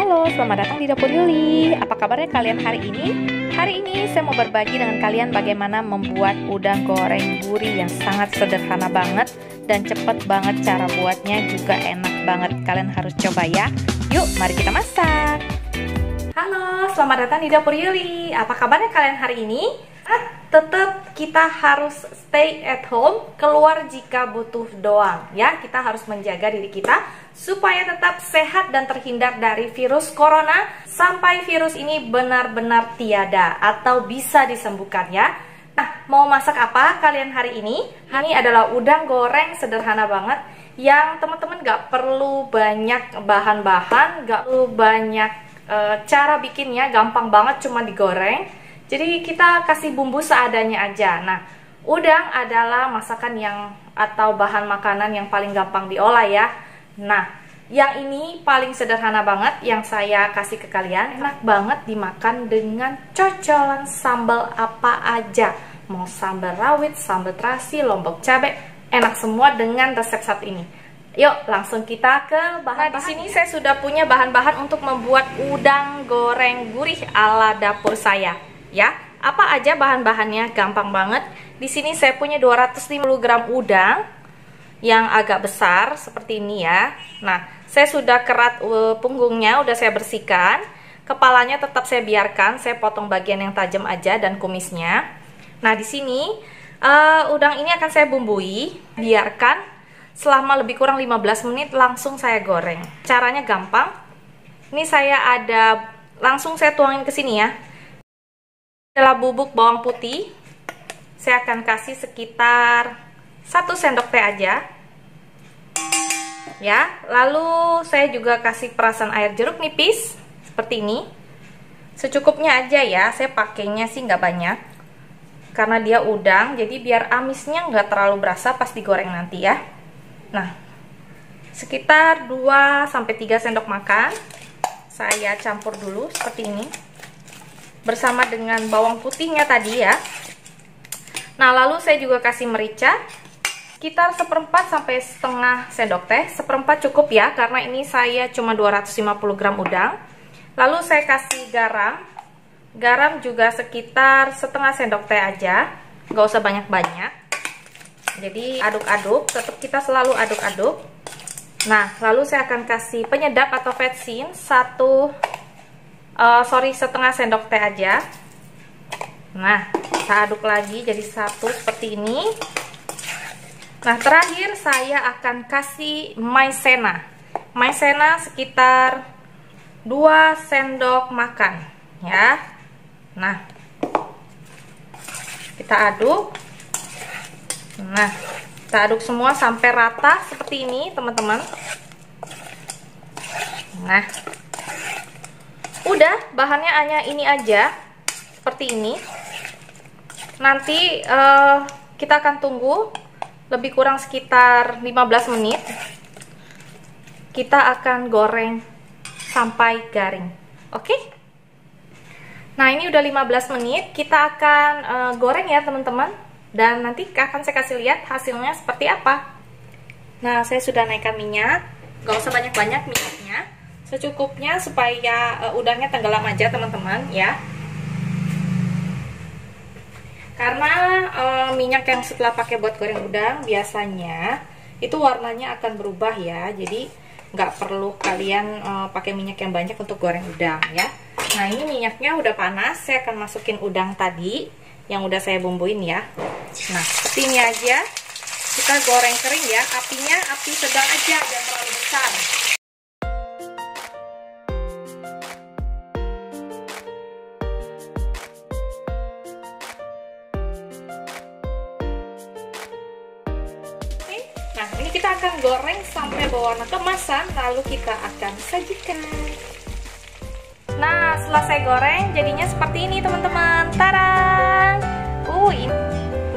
Halo, selamat datang di Dapur Yuli. Apa kabarnya kalian hari ini? Hari ini saya mau berbagi dengan kalian bagaimana membuat udang goreng gurih yang sangat sederhana banget dan cepet banget cara buatnya, juga enak banget. Kalian harus coba ya. Yuk, mari kita masak. Halo, selamat datang di Dapur Yuli. Apa kabarnya kalian hari ini? Tetap kita harus stay at home, keluar jika butuh doang ya. Kita harus menjaga diri kita supaya tetap sehat dan terhindar dari virus corona sampai virus ini benar-benar tiada atau bisa disembuhkan ya. Nah, mau masak apa kalian hari ini? Ini adalah udang goreng sederhana banget yang teman-teman gak perlu banyak bahan-bahan, gak perlu banyak cara bikinnya, gampang banget, cuma digoreng. Jadi kita kasih bumbu seadanya aja. Nah, udang adalah masakan yang atau bahan makanan yang paling gampang diolah ya. Nah, yang ini paling sederhana banget yang saya kasih ke kalian. Enak banget dimakan dengan cocolan sambal apa aja. Mau sambal rawit, sambal terasi, lombok cabai, enak semua dengan resep satu ini. Yuk, langsung kita ke bahan-bahan. Nah, di sini saya sudah punya bahan-bahan untuk membuat udang goreng gurih ala dapur saya. Ya, apa aja bahan-bahannya? Gampang banget. Di sini saya punya 250 gram udang yang agak besar seperti ini ya. Nah, saya sudah kerat punggungnya, udah saya bersihkan. Kepalanya tetap saya biarkan, saya potong bagian yang tajam aja dan kumisnya. Nah, di sini udang ini akan saya bumbui, biarkan selama lebih kurang 15 menit, langsung saya goreng. Caranya gampang. Ini saya ada, langsung saya tuangin ke sini ya. Adalah bubuk bawang putih. Saya akan kasih sekitar 1 sendok teh aja. Ya, lalu saya juga kasih perasan air jeruk nipis seperti ini. Secukupnya aja ya. Saya pakainya sih nggak banyak karena dia udang, jadi biar amisnya nggak terlalu berasa pas digoreng nanti ya. Nah, sekitar 2-3 sendok makan. Saya campur dulu seperti ini bersama dengan bawang putihnya tadi ya. Nah, lalu saya juga kasih merica sekitar 1/4 sampai setengah sendok teh. 1/4 cukup ya, karena ini saya cuma 250 gram udang. Lalu saya kasih garam. Garam juga sekitar setengah sendok teh aja, nggak usah banyak-banyak. Jadi aduk-aduk, tetap kita selalu aduk-aduk. Nah, lalu saya akan kasih penyedap atau vetsin setengah sendok teh aja. Nah, kita aduk lagi jadi satu seperti ini. Nah, terakhir saya akan kasih maizena. Maizena sekitar 2 sendok makan ya. Nah, kita aduk. Nah, kita aduk semua sampai rata seperti ini, teman-teman. Nah, udah, bahannya hanya ini aja, seperti ini. Nanti kita akan tunggu lebih kurang sekitar 15 menit. Kita akan goreng sampai garing. Oke? Nah, ini udah 15 menit. Kita akan goreng ya, teman-teman. Dan nanti akan saya kasih lihat hasilnya seperti apa. Nah, saya sudah naikkan minyak. Gak usah banyak-banyak minyaknya, secukupnya supaya udangnya tenggelam aja, teman-teman ya. Karena minyak yang setelah pakai buat goreng udang biasanya itu warnanya akan berubah ya. Jadi nggak perlu kalian pakai minyak yang banyak untuk goreng udang ya. Nah, ini minyaknya udah panas. Saya akan masukin udang tadi yang udah saya bumbuin ya. Nah, seperti ini aja. Kita goreng kering ya. Apinya api sedang aja, jangan terlalu besar. Nah, ini kita akan goreng sampai berwarna keemasan, lalu kita akan sajikan. Nah, setelah saya goreng, jadinya seperti ini, teman-teman. Tarang!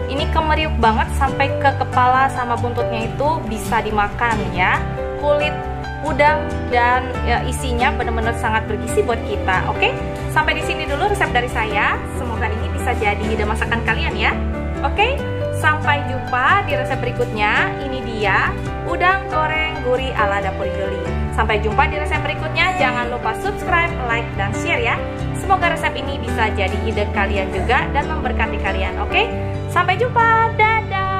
Ini kemeriuk banget sampai ke kepala sama buntutnya itu bisa dimakan ya. Kulit udang dan isinya benar-benar sangat bergizi buat kita. Oke, sampai di sini dulu resep dari saya. Semoga ini bisa jadi ide masakan kalian ya. Oke, sampai jumpa di resep berikutnya. Ini dia udang goreng gurih ala dapur Yuli. Sampai jumpa di resep berikutnya. Jangan lupa lupa subscribe, like, dan share ya. Semoga resep ini bisa jadi ide kalian juga dan memberkati kalian, oke? Sampai jumpa, dadah!